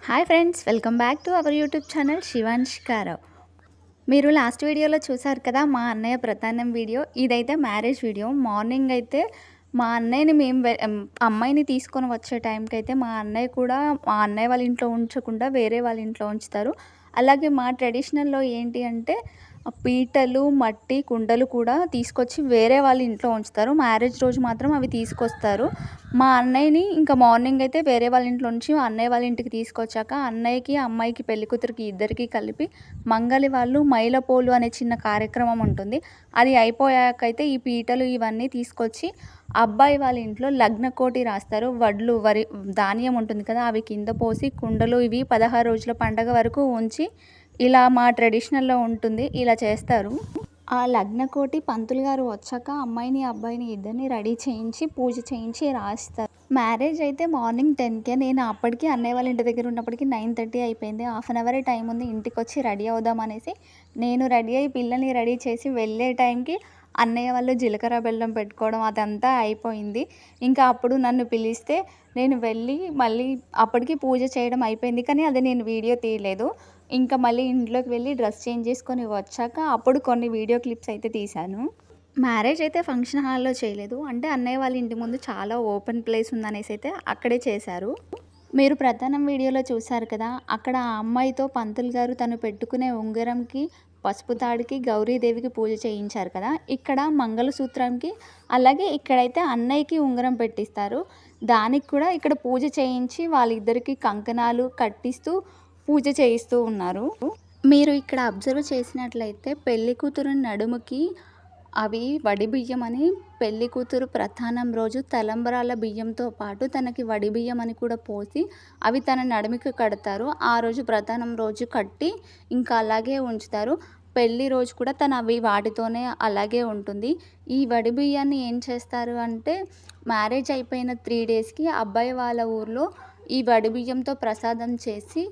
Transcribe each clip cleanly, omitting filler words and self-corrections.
Hi friends, welcome back to our YouTube channel Shivanshika Rao. మీరు last వీడియోలో చూసారు కదా మా అన్నయ్య ప్రధానం వీడియో. ఇదైతే మ్యారేజ్ వీడియో. మార్నింగ్ అయితే మా అన్నయ్యని అమ్మాయిని తీసుకొని వచ్చే టైంకి అయితే మా అన్నయ్య కూడా మా అన్నయ్య వాళ్ళ ఇంట్లో ఉంచకుండా వేరే వాళ్ళ ఇంట్లో ఉంచుతారు. అలాగే మా ట్రెడిషనల్లో ఏంటి అంటే పీటలు, మట్టి కుండలు కూడా తీసుకొచ్చి వేరే వాళ్ళ ఇంట్లో ఉంచుతారు. మ్యారేజ్ రోజు మాత్రం అవి తీసుకొస్తారు. మా అన్నయ్యని ఇంకా మార్నింగ్ అయితే వేరే వాళ్ళ ఇంట్లో నుంచి అన్నయ్య వాళ్ళ ఇంటికి తీసుకొచ్చాక అన్నయ్యకి, అమ్మాయికి, పెళ్ళికూతురికి ఇద్దరికి కలిపి మంగలి వాళ్ళు మైలపోలు అనే చిన్న కార్యక్రమం ఉంటుంది. అది అయిపోయాకైతే ఈ పీటలు ఇవన్నీ తీసుకొచ్చి అబ్బాయి వాళ్ళ ఇంట్లో లగ్నకోటి రాస్తారు. వడ్లు, వరి, ధాన్యం ఉంటుంది కదా, అవి కింద పోసి కుండలు ఇవి 16 రోజుల పండగ వరకు ఉంచి ఇలా మా ట్రెడిషనల్లో ఉంటుంది. ఇలా చేస్తారు. ఆ లగ్నకోటి పంతులు గారు వచ్చాక అమ్మాయిని, అబ్బాయిని ఇద్దరిని రెడీ చేయించి పూజ చేయించి రాస్తారు. మ్యారేజ్ అయితే మార్నింగ్ 10కే. నేను అప్పటికి అన్నయ్య వాళ్ళ ఇంటి దగ్గర ఉన్నప్పటికీ 9:30 అయిపోయింది. హాఫ్ అన్ అవరే టైం ఉంది. ఇంటికి వచ్చి రెడీ అవుదాం అనేసి నేను రెడీ అయ్యి పిల్లల్ని రెడీ చేసి వెళ్ళే టైంకి అన్నయ్య వాళ్ళు జీలకర్ర బెల్లం పెట్టుకోవడం అదంతా అయిపోయింది. ఇంకా అప్పుడు నన్ను పిలిస్తే నేను వెళ్ళి మళ్ళీ అప్పటికి పూజ చేయడం అయిపోయింది. కానీ అది నేను వీడియో తీయలేదు. ఇంకా మళ్ళీ ఇంట్లోకి వెళ్ళి డ్రెస్ చేంజ్ చేసుకొని వచ్చాక అప్పుడు కొన్ని వీడియో క్లిప్స్ అయితే తీశాను. మ్యారేజ్ అయితే ఫంక్షన్ హాల్లో చేయలేదు. అంటే అన్నయ్య వాళ్ళ ఇంటి ముందు చాలా ఓపెన్ ప్లేస్ ఉందనేసి అయితే అక్కడే చేశారు. మీరు ప్రధానం వీడియోలో చూశారు కదా, అక్కడ ఆ అమ్మాయితో పంతులు గారు తను పెట్టుకునే ఉంగరంకి, పసుపు తాడికి, గౌరీదేవికి పూజ చేయించారు కదా, ఇక్కడ మంగళసూత్రంకి, అలాగే ఇక్కడైతే అన్నయ్యకి ఉంగరం పెట్టిస్తారు. దానికి కూడా ఇక్కడ పూజ చేయించి వాళ్ళిద్దరికి కంకణాలు కట్టిస్తూ పూజ చేయిస్తూ ఉన్నారు. మీరు ఇక్కడ అబ్జర్వ్ చేసినట్లయితే పెళ్లి కూతురు నడుముకి అవి వడి బియ్యం అని, పెళ్లి కూతురు ప్రధానం రోజు తలంబరాల బియ్యంతో పాటు తనకి వడి బియ్యం అని కూడా పోసి అవి తన నడుముకి కడతారు. ఆ రోజు ప్రధానం రోజు కట్టి ఇంకా అలాగే ఉంచుతారు. పెళ్లి రోజు కూడా తను అవి వాటితోనే అలాగే ఉంటుంది. ఈ వడి బియ్యాన్ని ఏం చేస్తారు అంటే మ్యారేజ్ అయిపోయిన 3 డేస్కి అబ్బాయి వాళ్ళ ఊర్లో ఈ వడి బియ్యంతో ప్రసాదం చేసి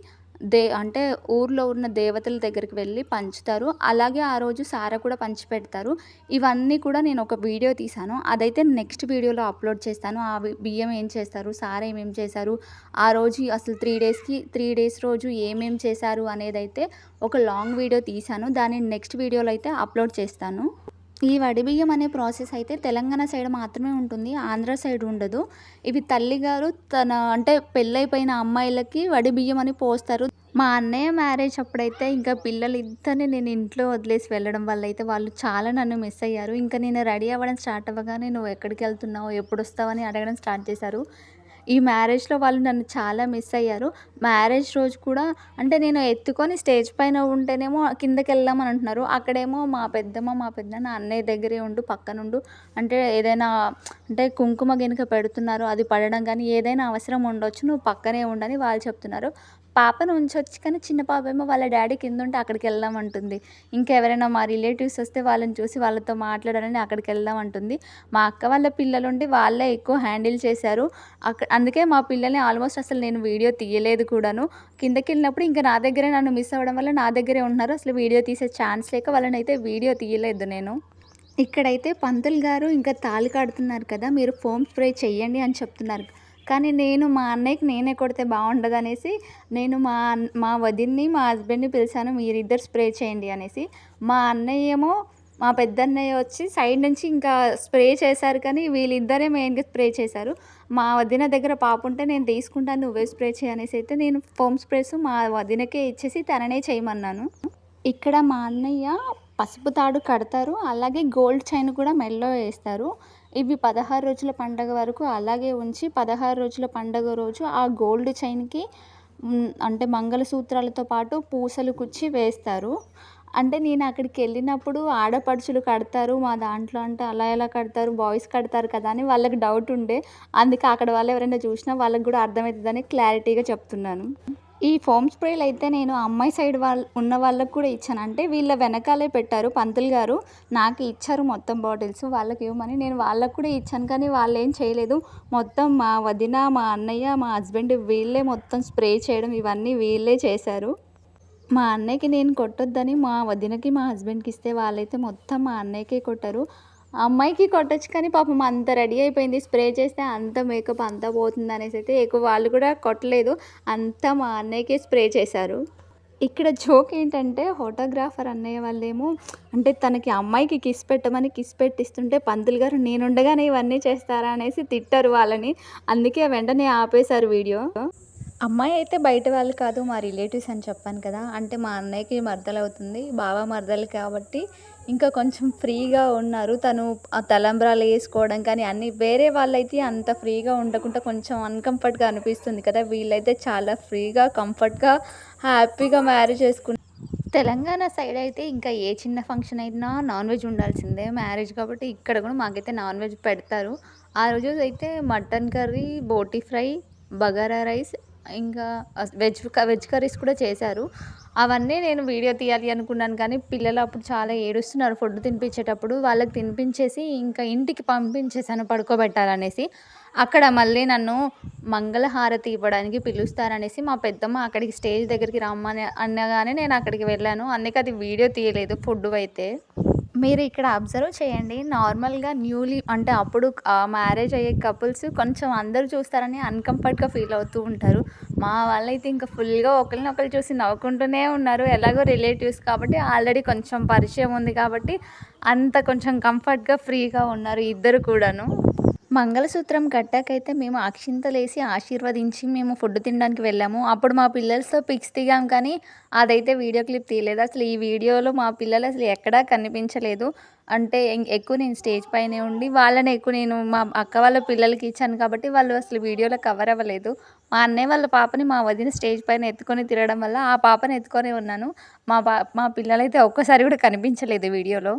అంటే ఊర్లో ఉన్న దేవతల దగ్గరికి వెళ్ళి పంచుతారు. అలాగే ఆ రోజు సార కూడా పంచిపెడతారు. ఇవన్నీ కూడా నేను ఒక వీడియో తీశాను. అదైతే నెక్స్ట్ వీడియోలో అప్లోడ్ చేస్తాను. ఆ బియ్యం ఏం చేస్తారు, సార ఏమేం చేశారు, ఆ రోజు అసలు 3 డేస్ రోజు ఏమేం చేశారు అనేదైతే ఒక లాంగ్ వీడియో తీశాను. దాన్ని నెక్స్ట్ వీడియోలో అయితే అప్లోడ్ చేస్తాను. ఈ వడి బియ్యం అనే ప్రాసెస్ అయితే తెలంగాణ సైడ్ మాత్రమే ఉంటుంది. ఆంధ్ర సైడ్ ఉండదు. ఇవి తల్లిగారు అంటే పెళ్ళైపోయిన అమ్మాయిలకి వడి బియ్యం అని పోస్తారు. మా అన్నయ్య మ్యారేజ్ అప్పుడైతే ఇంకా పిల్లలు ఇద్దరిని నేను ఇంట్లో వదిలేసి వెళ్ళడం వల్ల అయితే వాళ్ళు చాలా నన్ను మిస్ అయ్యారు. ఇంకా నేను రెడీ అవ్వడం స్టార్ట్ అవ్వగానే నువ్వు ఎక్కడికి వెళ్తున్నావు, ఎప్పుడు వస్తావని అడగడం స్టార్ట్ చేశారు. ఈ మ్యారేజ్లో వాళ్ళు నన్ను చాలా మిస్ అయ్యారు. మ్యారేజ్ రోజు కూడా అంటే నేను ఎత్తుకొని స్టేజ్ పైన ఉంటేనేమో కిందకి వెళ్దామని అంటున్నారు. అక్కడేమో మా పెద్దమ్మ, మా పెద్దనాన్న అన్నయ్య దగ్గరే ఉండు, పక్కనుండు, అంటే ఏదైనా అంటే కుంకుమ గినుక పెడుతున్నారు, అది పడడం కానీ ఏదైనా అవసరం ఉండొచ్చు, నువ్వు పక్కనే ఉండని వాళ్ళు చెప్తున్నారు. పాపను ఉంచొచ్చు కానీ చిన్న పాపేమో వాళ్ళ డాడీ కింద ఉంటే అక్కడికి వెళ్దామంటుంది. ఇంకెవరైనా మా రిలేటివ్స్ వస్తే వాళ్ళని చూసి వాళ్ళతో మాట్లాడాలని అక్కడికి వెళ్దామంటుంది. మా అక్క వాళ్ళ పిల్లలుండి వాళ్ళే ఎక్కువ హ్యాండిల్ చేశారు. అందుకే మా పిల్లల్ని ఆల్మోస్ట్ అసలు నేను వీడియో తీయలేదు కూడాను. కిందకి వెళ్ళినప్పుడు ఇంకా నా దగ్గరే నన్ను మిస్ అవ్వడం వల్ల నా దగ్గరే ఉంటున్నారు. అసలు వీడియో తీసే ఛాన్స్ లేక వాళ్ళని అయితే వీడియో తీయలేదు నేను. ఇక్కడైతే పంతులు గారు ఇంకా తాళి కడుతున్నారు కదా, మీరు ఫోమ్ స్ప్రే చెయ్యండి అని చెప్తున్నారు. కానీ నేను మా అన్నయ్యకి నేనే కొడితే బాగుండదనేసి నేను మా వదిన్ని, మా హస్బెండ్ని పిలిచాను, మీరిద్దరు స్ప్రే చేయండి అనేసి. మా అన్నయ్య ఏమో మా పెద్దన్నయ్య వచ్చి సైడ్ నుంచి ఇంకా స్ప్రే చేశారు. కానీ వీళ్ళిద్దరే మెయిన్గా స్ప్రే చేశారు. మా వదిన దగ్గర పాప ఉంటే నేను తీసుకుంటాను, నువ్వే స్ప్రే చేయనేసి అయితే నేను ఫోమ్ స్ప్రేస్ మా వదినకే ఇచ్చేసి తననే చేయమన్నాను. ఇక్కడ మా అన్నయ్య పసుపు తాడు కడతారు. అలాగే గోల్డ్ చైన్ కూడా మెడలో వేస్తారు. ఇవి 16 రోజుల పండగ వరకు అలాగే ఉంచి 16 రోజుల పండగ రోజు ఆ గోల్డ్ చైన్కి అంటే మంగళసూత్రాలతో పాటు పూసలు కుచ్చి వేస్తారు. అంటే నేను అక్కడికి వెళ్ళినప్పుడు ఆడపడుచులు కడతారు మా దాంట్లో, అంటే అలా ఎలా కడతారు, బాయ్స్ కడతారు కదా అని వాళ్ళకి డౌట్ ఉండే. అందుకే అక్కడ వాళ్ళు ఎవరైనా చూసినా వాళ్ళకి కూడా అర్థమవుతుందని క్లారిటీగా చెప్తున్నాను. ఈ ఫోమ్ స్ప్రేలు అయితే నేను అమ్మాయి సైడ్ ఉన్న వాళ్ళకి కూడా ఇచ్చాను. అంటే వీళ్ళ వెనకాలే పెట్టారు పంతులు గారు, నాకు ఇచ్చారు మొత్తం బాటిల్స్ వాళ్ళకి ఇవ్వమని. నేను వాళ్ళకు కూడా ఇచ్చాను కానీ వాళ్ళు ఏం చేయలేదు. మొత్తం మా వదిన, మా అన్నయ్య, మా హస్బెండ్ వీళ్ళే మొత్తం స్ప్రే చేయడం ఇవన్నీ వీళ్ళే చేశారు. మా అన్నయ్యకి నేను కొట్టొద్దని మా వదినకి, మా హస్బెండ్కి ఇస్తే వాళ్ళైతే మొత్తం మా అన్నయ్యకే కొట్టారు. ఆ అమ్మాయికి కొట్టొచ్చు కానీ పాపం అంత రెడీ అయిపోయింది. స్ప్రే చేస్తే అంత మేకప్ అంతా పోతుందనేసి అయితే ఎక్కువ వాళ్ళు కూడా కొట్టలేదు. అంతా మా అన్నయ్యకే స్ప్రే చేశారు. ఇక్కడ జోక్ ఏంటంటే ఫోటోగ్రాఫర్ అన్నయ్య వాళ్ళేమో అంటే తనకి అమ్మాయికి కిస్ పెట్టమని కిస్ పెట్టిస్తుంటే పంతులు గారు నేనుండగానే ఇవన్నీ చేస్తారా అనేసి తిట్టారు వాళ్ళని. అందుకే వెంటనే ఆపేశారు వీడియో. అమ్మాయి అయితే బయట వాళ్ళు కాదు మా రిలేటివ్స్ అని చెప్పాను కదా! అంటే మా అన్నయ్యకి మరదలవుతుంది. బావ మరదలు కాబట్టి ఇంకా కొంచెం ఫ్రీగా ఉన్నారు. తను ఆ తలంబ్రాలు ఏసుకోవడం కానీ అన్నీ వేరే వాళ్ళైతే అంత ఫ్రీగా ఉండకుండా కొంచెం అన్‌కంఫర్ట్‌గా అనిపిస్తుంది కదా! వీళ్ళైతే చాలా ఫ్రీగా, కంఫర్ట్‌గా, హ్యాపీగా మ్యారేజ్ చేసుకున్నారు. తెలంగాణ సైడ్ అయితే ఇంకా ఏ చిన్న ఫంక్షన్ అయినా నాన్ వెజ్ ఉండాల్సిందే. మ్యారేజ్ కాబట్టి ఇక్కడ కూడా మాకైతే నాన్ వెజ్ పెడతారు. ఆ రోజు అయితే mutton curry, boti fry, bagara rice ఇంకా వెజ్ కర్రీస్ కూడా చేశారు. అవన్నీ నేను వీడియో తీయాలి అనుకున్నాను కానీ పిల్లలు అప్పుడు చాలా ఏడుస్తున్నారు ఫుడ్ తినిపించేటప్పుడు. వాళ్ళకి తినిపించేసి ఇంకా ఇంటికి పంపించేసాను పడుకోబెట్టాలనేసి. అక్కడ మళ్ళీ నన్ను మంగళహారతి ఇవ్వడానికి పిలుస్తారనేసి మా పెద్దమ్మ అక్కడికి స్టేజ్ దగ్గరికి రమ్మని అనగానే నేను అక్కడికి వెళ్ళాను. అందుకే అది వీడియో తీయలేదు ఫుడ్‌వైతే. మీరు ఇక్కడ అబ్జర్వ్ చేయండి. నార్మల్‌గా న్యూలీ అంటే అప్పుడు మ్యారేజ్ అయ్యే కపుల్స్ కొంచెం అందరూ చూస్తారని అన్‌కంఫర్ట్‌గా ఫీల్ అవుతూ ఉంటారు. మా వాళ్ళైతే ఇంకా ఫుల్‌గా ఒకళ్ళనొకళ్ళు చూసి నవ్వుకుంటూనే ఉన్నారు. ఎలాగో రిలేటివ్స్ కాబట్టి ఆల్రెడీ కొంచెం పరిచయం ఉంది కాబట్టి అంత కొంచెం కంఫర్ట్‌గా, ఫ్రీగా ఉన్నారు ఇద్దరు కూడాను. మంగళసూత్రం కట్టాకైతే మేము అక్షింతలేసి ఆశీర్వదించి మేము ఫుడ్ తినడానికి వెళ్ళాము. అప్పుడు మా పిల్లలతో పిక్స్ దిగాం కానీ అదైతే వీడియో క్లిప్ తీయలేదు. అసలు ఈ వీడియోలో మా పిల్లలు అసలు ఎక్కడా కనిపించలేదు. అంటే ఎక్కువ నేను స్టేజ్ పైనే ఉండి వాళ్ళని ఎక్కువ నేను మా అక్క వాళ్ళ పిల్లలకి ఇచ్చాను కాబట్టి వాళ్ళు అసలు వీడియోలో కవర్ అవ్వలేదు. మా అన్నయ్య వాళ్ళ పాపని మా వదిన స్టేజ్ పైన ఎత్తుకొని తిరగడం వల్ల ఆ పాపని ఎత్తుకొనే ఉన్నాను. మా పిల్లలైతే ఒక్కసారి కూడా కనిపించలేదు వీడియోలో.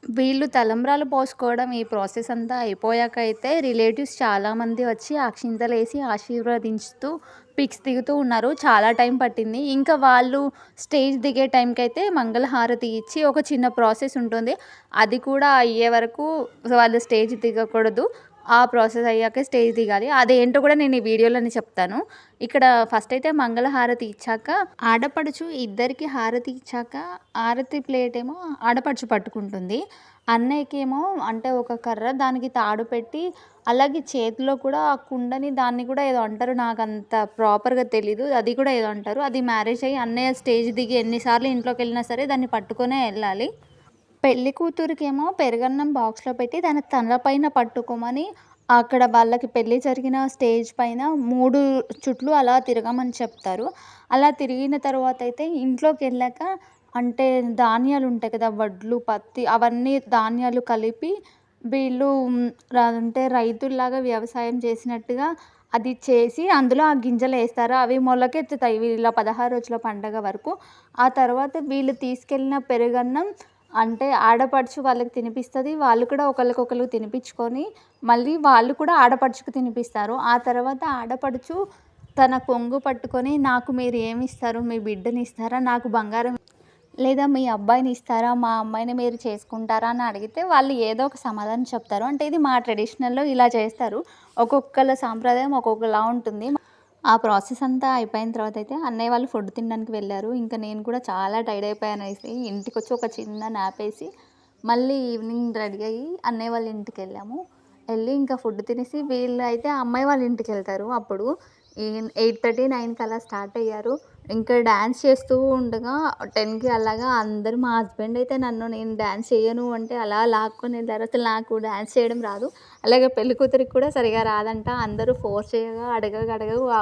వీళ్ళు తలంబ్రాలు పోసుకోవడం ఈ ప్రాసెస్ అంతా అయిపోయాక అయితే రిలేటివ్స్ చాలామంది వచ్చి అక్షింతలేసి ఆశీర్వదించుతూ పిక్స్ దిగుతూ ఉన్నారు. చాలా టైం పట్టింది. ఇంకా వాళ్ళు స్టేజ్ దిగే టైంకైతే మంగళహారతి ఇచ్చి ఒక చిన్న ప్రాసెస్ ఉంటుంది. అది కూడా అయ్యే వరకు వాళ్ళు స్టేజ్ దిగకూడదు. ఆ ప్రాసెస్ అయ్యాకే స్టేజ్ దిగాలి. అదేంటో కూడా నేను ఈ వీడియోలోనే చెప్తాను. ఇక్కడ ఫస్ట్ అయితే మంగళహారతి ఇచ్చాక ఆడపడుచు ఇద్దరికి హారతి ఇచ్చాక హారతి ప్లేట్ ఏమో ఆడపడుచు పట్టుకుంటుంది. అన్నయ్యకేమో అంటే ఒక కర్ర దానికి తాడు పెట్టి అలాగే చేతిలో కూడా ఆ కుండని దాన్ని కూడా ఏదో అంటారు. నాకంత ప్రాపర్‌గా తెలీదు. అది కూడా ఏదో అంటారు. అది మ్యారేజ్ అయ్యి అన్నయ్య స్టేజ్ దిగి ఎన్ని సార్లు ఇంట్లోకెళ్ళినా సరే దాన్ని పట్టుకొనే ఎళ్ళాలి. పెళ్లి కూతురికేమో పెరుగన్నం బాక్స్‌లో పెట్టి దాని తలపైన పట్టుకోమని అక్కడ వాళ్ళకి పెళ్లి జరిగిన స్టేజ్ పైన 3 చుట్లు అలా తిరగమని చెప్తారు. అలా తిరిగిన తర్వాతయితే ఇంట్లోకెళ్ళాక అంటే ధాన్యాలుంటాయి కదా! వడ్లు, పత్తి అవన్నీ ధాన్యాలు కలిపి వీళ్ళు అంటే రైతుల్లాగా వ్యవసాయం చేసినట్టుగా అది చేసి అందులో ఆ గింజలేస్తారు. అవి మొలకెత్తుతాయి వీళ్ళ 16 రోజుల పండగ వరకు. ఆ తర్వాత వీళ్ళు తీసుకెళ్ళిన పెరుగన్నం అంటే ఆడపడుచు వాళ్ళకి తినిపిస్తది. వాళ్ళు కూడా ఒకళ్ళకొకళ్ళు తినిపించుకొని మళ్ళీ వాళ్ళు కూడా ఆడపడుచుకు తినిపిస్తారు. ఆ తర్వాత ఆడపడుచు తన కొంగు పట్టుకొని నాకు మీరు ఏమిస్తారు? మీ బిడ్డనిస్తారా? నాకు బంగారం లేదా మీ అబ్బాయిని ఇస్తారా? మా అమ్మాయిని మీరు చేసుకుంటారా? అని అడిగితే వాళ్ళు ఏదో ఒక సమాధానం చెప్తారు. అంటే ఇది మా ట్రెడిషనల్‌లో ఇలా చేస్తారు. ఒక్కొక్కళ్ళ సాంప్రదాయం ఒక్కొక్కలా ఉంటుంది. ఆ ప్రాసెస్ అంతా అయిపోయిన తర్వాత అయితే అన్నయ్య వాళ్ళు ఫుడ్ తినడానికి వెళ్ళారు. ఇంకా నేను కూడా చాలా టైర్డ్ అయిపోయాననేసి ఇంటికొచ్చి ఒక చిన్న న్యాపేసి మళ్ళీ ఈవినింగ్ రెడీ అయ్యి అన్నయ్య వాళ్ళ ఇంటికెళ్ళాము. ఎళ్లి ఇంకా ఫుడ్ తినేసి వీళ్ళైతే అమ్మాయి వాళ్ళ ఇంటికెళ్తారు. అప్పుడు 8:30, 9కి అలా స్టార్ట్ అయ్యారు. ఇంకా డాన్స్ చేస్తూ ఉండగా 10కి అలాగా అందరూ మా హస్బెండ్ అయితే నన్ను నేను డాన్స్ చెయ్యను అంటే అలా లాక్కొని ఎళ్లారు. అసలు నాకు డాన్స్ చేయడం రాదు. అలాగే పెళ్ళికూతురికి కూడా సరిగ్గా రాదంట. అందరూ ఫోర్స్ చేయగా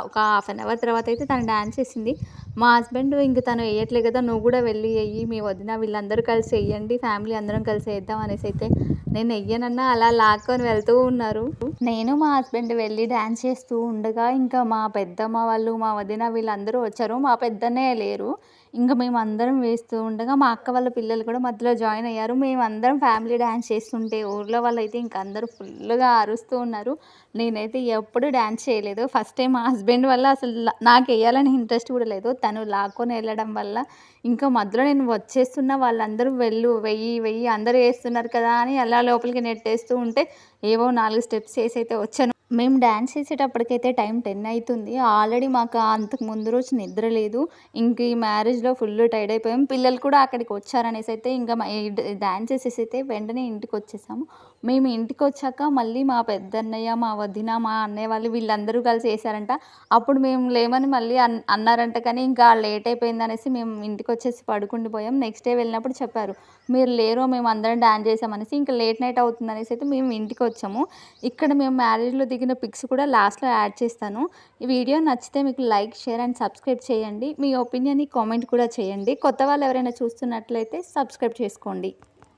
ఒక హాఫ్ అన్ అవర్ తర్వాత అయితే తను డాన్స్ చేసింది. మా హస్బెండ్ ఇంక తను ఎయ్యట్లే కదా! నువ్వు కూడా వెళ్ళి ఎయ్యి. మీ వదిన వీళ్ళందరూ కలిసి ఎయ్యండి. ఫ్యామిలీ అందరం కలిసి ఎద్దాం అనేసి అయితే నేను ఎయ్యనన్నా అలా లాక్కొని వెళ్తూ ఉన్నారు. నేను మా హస్బెండ్ వెళ్ళి డాన్స్ చేస్తూ ఉండగా ఇంకా మా పెద్దమ్మ వాళ్ళు, మా వదిన వీళ్ళందరూ వచ్చారు. మా పెద్దన్నయ్య లేరు. ఇంక మేమందరం వేస్తూ ఉండగా మా అక్క వాళ్ళ పిల్లలు కూడా మధ్యలో జాయిన్ అయ్యారు. మేమందరం ఫ్యామిలీ డాన్స్ చేస్తుంటే ఊర్లో వాళ్ళైతే ఇంక అందరూ ఫుల్లుగా అరుస్తూ ఉన్నారు. నేనైతే ఎప్పుడు డాన్స్ చేయలేదు. ఫస్ట్ టైం మా హస్బెండ్ వల్ల అసలు నాకెయ్యాలని ఇంట్రెస్ట్ కూడా లేదు. తను లాక్కొని వెళ్ళడం వల్ల ఇంకా మధ్యలో నేను వచ్చేస్తున్నా వాళ్ళందరూ వెయ్యి వెయ్యి అందరూ ఏస్తున్నారు కదా అని అలా లోపలికి నెట్టేస్తూ ఉంటే ఏవో 4 స్టెప్స్ ఏసైతే వచ్చాను. మేము డాన్స్ చేసేటప్పటికైతే టైం 10 అయితుంది. ఆల్రెడీ మాకు అంతకు ముందు రోజు నిద్ర లేదు. ఇంక ఈ మ్యారేజ్‌లో ఫుల్ టైర్డ్ అయిపోయాం. పిల్లలు కూడా అక్కడికి వచ్చారనేసైతే ఇంక మ ఈ డ్ డాన్స్ చేసేసైతే వెంటనే ఇంటికొచ్చేసాము. మేము ఇంటికొచ్చాక మళ్ళీ మా పెద్దన్నయ్య, మా వదిన, మా అన్నయ్య వాళ్ళు వీళ్ళందరూ కలిసి ఏసారంట. అప్పుడు మేము లేమని మళ్ళీ అన్నారంట, కానీ ఇంకా లేట్ అయిపోయిందనేసి మేము ఇంటికొచ్చేసి పడుకుండిపోయాం. నెక్స్ట్ డే వెళ్ళినప్పుడు చెప్పారు, "మీరు లేరు, మేమందరం డాన్స్ చేసామనేసి." ఇంకా లేట్ నైట్ అవుతుందనేసి అయితే మేము ఇంటికొచ్చాము. ఇక్కడ మేము మ్యారేజ్‌లో దిగిన పిక్స్ కూడా లాస్ట్‌లో యాడ్ చేస్తాను. ఈ వీడియో నచ్చితే మీకు లైక్, షేర్ అండ్ సబ్స్క్రైబ్ చేయండి. మీ ఒపీనియన్‌ని కామెంట్ కూడా చేయండి. కొత్త వాళ్ళు ఎవరైనా చూస్తున్నట్లయితే సబ్స్క్రైబ్ చేసుకోండి.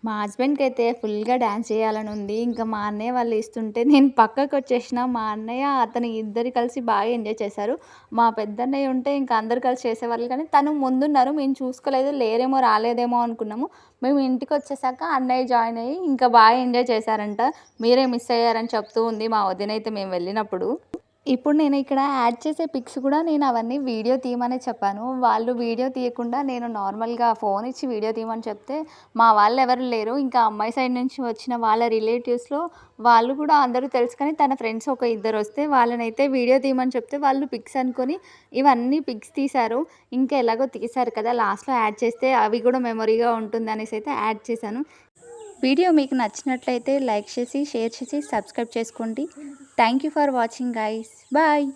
మా హస్బెండ్‌కైతే ఫుల్‌గా డాన్స్ చేయాలని ఉంది. ఇంకా మా అన్నయ్య వాళ్ళు ఇస్తుంటే నేను పక్కకొచ్చేసిన. మా అన్నయ్య, అతను ఇద్దరు కలిసి బాగా ఎంజాయ్ చేశారు. మా పెద్దన్నయ్య ఉంటే ఇంకా అందరూ కలిసి చేసేవాళ్ళు, కానీ తను ముందున్నారు. మేము చూసుకోలేదు. లేరేమో, రాలేదేమో అనుకున్నాము. మేము ఇంటికొచ్చేసాక అన్నయ్య జాయిన్ అయ్యి ఇంకా బాగా ఎంజాయ్ చేశారంట. మీరే మిస్ అయ్యారని చెప్తూ ఉంది మా వదినైతే మేము వెళ్ళినప్పుడు. ఇప్పుడు నేను ఇక్కడ యాడ్ చేసే పిక్స్ కూడా నేను అవన్నీ వీడియో తీయమనే చెప్పాను. వాళ్ళు వీడియో తీయకుండా నేను నార్మల్‌గా ఫోన్ ఇచ్చి వీడియో తీయమని చెప్తే, మా వాళ్ళెవరు లేరు. ఇంకా అమ్మాయి సైడ్ నుంచి వచ్చిన వాళ్ళ రిలేటివ్స్‌లో వాళ్ళు కూడా అందరూ తెలుసు, కానీ తన ఫ్రెండ్స్ ఒక ఇద్దరొస్తే వాళ్ళనైతే వీడియో తీయమని చెప్తే వాళ్ళు పిక్స్ అనుకోని ఇవన్నీ పిక్స్ తీశారు. ఇంకా ఎలాగో తీశారు కదా, లాస్ట్‌లో యాడ్ చేస్తే అవి కూడా మెమొరీగా ఉంటుందనేసైతే యాడ్ చేశాను. వీడియో మీకు నచ్చినట్లయితే లైక్ చేసి, షేర్ చేసి, సబ్స్క్రైబ్ చేసుకోండి. Thank you for watching guys. Bye.